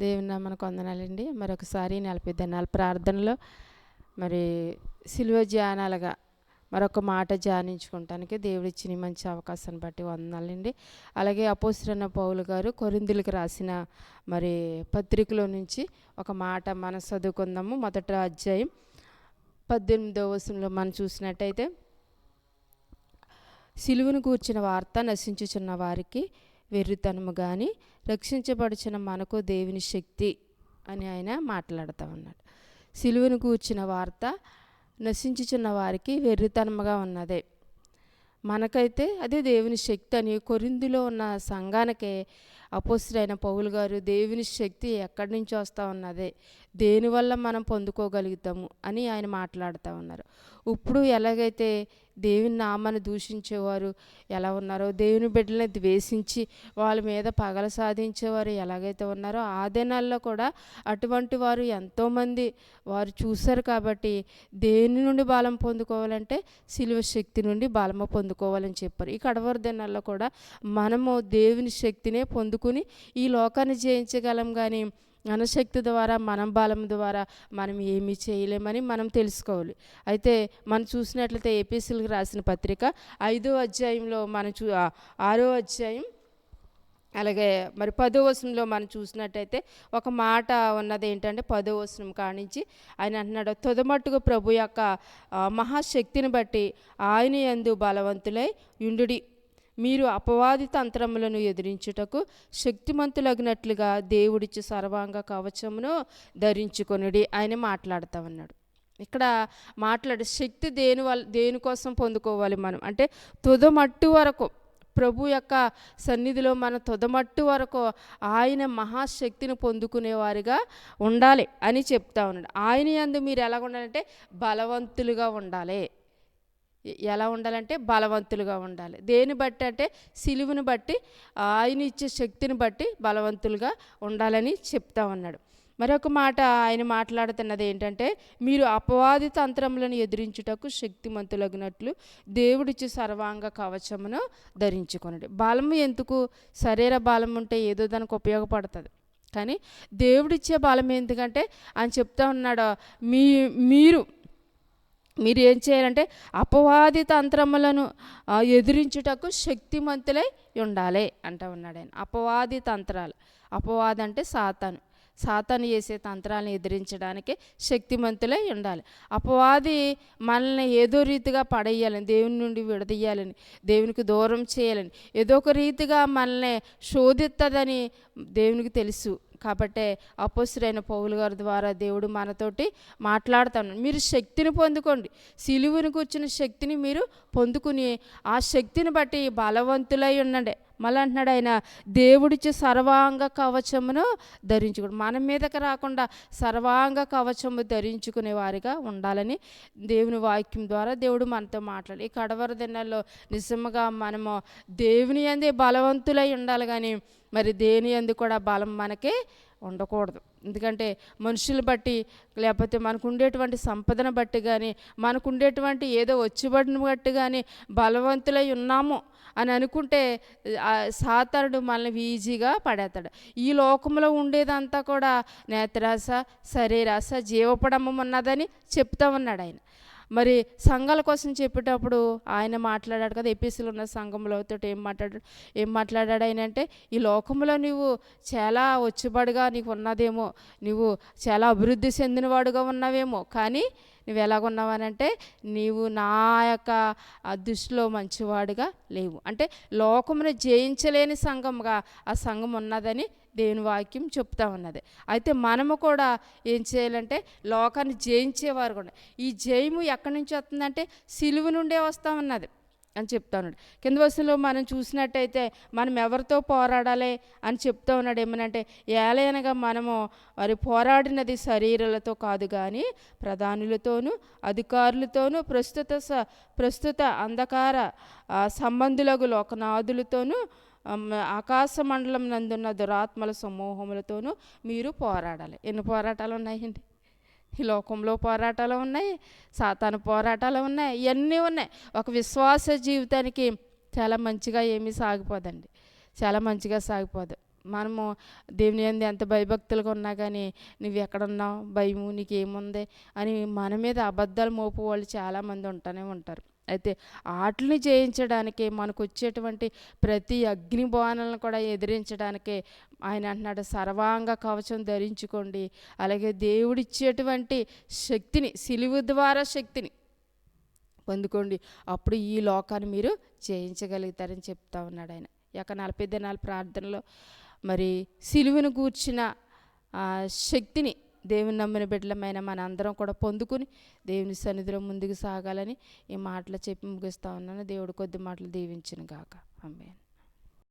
దేవుని నామానికి వందనాలండి. మరొకసారి 40 దినాల ప్రార్థనలో మరి సిలువ ధ్యానాలుగా మరొక మాట ధ్యానించుకోవటానికి దేవుడిచ్చిన మంచి అవకాశాన్ని బట్టి వందనాలండి. అలాగే అపోస్తలుడైన పౌలు గారు కొరింథీయులకు రాసిన మరి పత్రికలో నుంచి ఒక మాట మనం చదువుకుందాము. మొదటి అధ్యాయం 18వ వచనంలో మనం చూసినట్టయితే, సిలువను గూర్చిన వార్త నశించుచున్న వారికి వెర్రితనము కానీ రక్షించబడుచున్న మనకు దేవుని శక్తి అని ఆయన మాట్లాడుతూ ఉన్నాడు. సిలువను గూర్చిన వార్త నశించుచున్న వారికి వెర్రితనముగా ఉన్నదే, మనకైతే అదే దేవుని శక్తి అని కొరింథీలో ఉన్న సంఘానికే అపోస్తలుడైన పౌలు గారు దేవుని శక్తి ఎక్కడి నుంచి వస్తూ ఉన్నదే, దేనివల్ల మనం పొందుకోగలుగుతాము అని ఆయన మాట్లాడుతూ ఉన్నారు. ఇప్పుడు ఎలాగైతే దేవుని నామాన్ని దూషించేవారు ఎలా ఉన్నారో, దేవుని బిడ్డలని ద్వేషించి వాళ్ళ మీద పగల సాధించేవారు ఎలాగైతే ఉన్నారో, ఆ దినాల్లో కూడా అటువంటి వారు ఎంతోమంది వారు చూశారు. కాబట్టి దేని నుండి బలం పొందుకోవాలంటే సిలువ శక్తి నుండి బలము పొందుకోవాలని చెప్పారు. ఈ కడవరి దినాల్లో కూడా మనము దేవుని శక్తినే పొందుకుని ఈ లోకాన్ని జయించగలం. కానీ మన శక్తి ద్వారా, మనం బలం ద్వారా మనం ఏమీ చేయలేమని మనం తెలుసుకోవాలి. అయితే మనం చూసినట్లయితే ఎఫెసీయులకు రాసిన పత్రిక 5వ అధ్యాయంలో మనం 6వ అధ్యాయం అలాగే మరి 10వ వచనంలో మనం చూసినట్టయితే ఒక మాట ఉన్నది. ఏంటంటే 10వ వచనం కానించి ఆయన అంటున్నాడు, తుదమట్టుకు ప్రభు యొక్క మహాశక్తిని బట్టి ఆయన యందు బలవంతులై యుండుడి, మీరు అపవాది తంత్రములను ఎదిరించుటకు శక్తిమంతులగినట్లుగా దేవుడిచ్చి సర్వాంగ కవచమును ధరించుకొనుడి ఆయన మాట్లాడుతూ ఉన్నాడు. ఇక్కడ మాట్లాడే శక్తి దేనికోసం పొందుకోవాలి మనం అంటే తుదమట్టు వరకు ప్రభు యొక్క సన్నిధిలో మన తుదమట్టు వరకు ఆయన మహాశక్తిని పొందుకునేవారిగా ఉండాలి అని చెప్తా ఉన్నాడు. ఆయన యందు మీరు ఎలా ఉండాలంటే బలవంతులుగా ఉండాలి. ఎలా ఉండాలంటే బలవంతులుగా ఉండాలి. దేని బట్టి అంటే సిలువను బట్టి, ఆయన ఇచ్చే శక్తిని బట్టి బలవంతులుగా ఉండాలని చెప్తా ఉన్నాడు. మరొక మాట ఆయన మాట్లాడుతున్నది ఏంటంటే, మీరు అపవాది తంత్రములను ఎదిరించుటకు శక్తిమంతులగినట్లు దేవుడిచ్చి సర్వాంగ కవచమును ధరించుకొనండి. బలం ఎందుకు? శరీర బలం ఉంటే ఏదో దానికి ఉపయోగపడుతుంది. కానీ దేవుడిచ్చే బలం ఎందుకంటే ఆయన చెప్తా ఉన్నాడు, మీరు ఏం చేయాలంటే అపవాది తంత్రములను ఎదిరించుటకు శక్తిమంతులై ఉండాలి అంటూ ఉన్నాడు ఆయన. అపవాది తంత్రాలు, అపవాది అంటే సాతాను చేసే తంత్రాలను ఎదిరించడానికి శక్తిమంతులై ఉండాలి. అపవాది మనల్ని ఏదో రీతిగా పడేయాలని, దేవుని నుండి విడదీయాలని, దేవునికి దూరం చేయాలని, ఏదో ఒక రీతిగా మనల్ని శోధిస్తుందని దేవునికి తెలుసు. కాబట్టే అపోస్తలుడైన పౌలు గారి ద్వారా దేవుడు మనతోటి మాట్లాడుతాను. మీరు శక్తిని పొందుకోండి, సిలువను కూర్చున్న శక్తిని మీరు పొందుకుని ఆ శక్తిని బట్టి బలవంతులై ఉండండి. మళ్ళీ అంటున్నాడు ఆయన, దేవుడిచ్చే సర్వాంగ కవచమును ధరించుకోండి. మన మీదకి రాకుండా సర్వాంగ కవచము ధరించుకునే వారిగా ఉండాలని దేవుని వాక్యం ద్వారా దేవుడు మనతో మాట్లాడి, ఈ కడవరి దినాల్లో నిజంగా మనము దేవుని యందే బలవంతులై ఉండాలి. కానీ మరి దేని యందు కూడా బలం మనకే ఉండకూడదు. ఎందుకంటే మనుషులు బట్టి, లేకపోతే మనకు ఉండేటువంటి సంపదను బట్టి కానీ, మనకు ఉండేటువంటి ఏదో వచ్చుబడిని బట్టి కానీ బలవంతులై ఉన్నాము అని అనుకుంటే సాతానుడు మనల్ని ఈజీగా పడేస్తాడు. ఈ లోకంలో ఉండేదంతా కూడా నేత్రాశ, శరీరాశ, జీవపడమం ఉన్నదని చెప్తా ఉన్నాడు ఆయన. మరి సంఘాల కోసం చెప్పేటప్పుడు ఆయన మాట్లాడాడు కదా, ఎఫెసీలో ఉన్న సంఘంలోతో ఏం మాట్లాడాడు ఆయన అంటే, ఈ లోకంలో నువ్వు చాలా వచ్చుబడిగా నీకు ఉన్నదేమో, నువ్వు చాలా అభివృద్ధి చెందినవాడుగా ఉన్నావేమో, కానీ నువ్వు ఎలాగున్నావనంటే నీవు నా యొక్క దృష్టిలో మంచివాడుగా లేవు. అంటే లోకమును జయించలేని సంఘంగా ఆ సంఘం ఉన్నదని దేవుని వాక్యం చెప్తా ఉన్నది. అయితే మనము కూడా ఏం చేయాలంటే లోకాన్ని జయించేవారు కూడా. ఈ జయము ఎక్కడి నుంచి వస్తుందంటే సిలువ నుండే వస్తూ ఉన్నది అని చెప్తా ఉన్నాడు. కింద వరుసలో మనం చూసినట్టయితే మనం ఎవరితో పోరాడాలి అని చెప్తా ఉన్నాడు. ఏమనంటే, ఏలైనగా మనము వారి పోరాడినది శరీరాలతో కాదు కానీ ప్రధానులతోనూ అధికారులతోనూ ప్రస్తుత అంధకార సంబంధులకు లోకనాథులతోనూ ఆకాశ మండలం నందున్న దురాత్మల సమూహములతోనూ మీరు పోరాడాలి. ఎన్ని పోరాటాలు ఉన్నాయండి ఈ లోకంలో? పోరాటాలు ఉన్నాయి, సాతాను పోరాటాలు ఉన్నాయి, ఇవన్నీ ఉన్నాయి. ఒక విశ్వాస జీవితానికి చాలా మంచిగా ఏమీ సాగిపోదండి, చాలా మంచిగా సాగిపోదు. మనము దేవుని యందు ఎంత భయభక్తులుగా ఉన్నా కానీ నువ్వు ఎక్కడున్నావు, భయము నీకేముంది అని మన మీద అబద్ధాలు మోపు వాళ్ళు చాలామంది ఉంటూనే ఉంటారు. అయితే ఆటలని జయించడానికే, మనకు వచ్చేటువంటి ప్రతి అగ్ని బాణలను కూడా ఎదిరించడానికే ఆయన అంటున్నాడు, సర్వాంగ కవచం ధరించుకోండి. అలాగే దేవుడిచ్చేటువంటి శక్తిని, సిలువ ద్వారా శక్తిని పొందుకోండి. అప్పుడు ఈ లోకాన్ని మీరు జయించగలుగుతారని చెప్తా ఉన్నాడు ఆయన. ఈ యొక్క 40 దినాల ప్రార్థనలో మరి సిలువను గూర్చిన శక్తిని దేవుని నమ్మిన బిడ్డలమైన మన అందరం కూడా పొందుకుని దేవుని సన్నిధిలో ముందుకు సాగాలని ఈ మాటలు చెప్పి ముగిస్తా ఉన్నాను. దేవుడు కొద్ది మాటలు దీవించును గాక. ఆమేన్.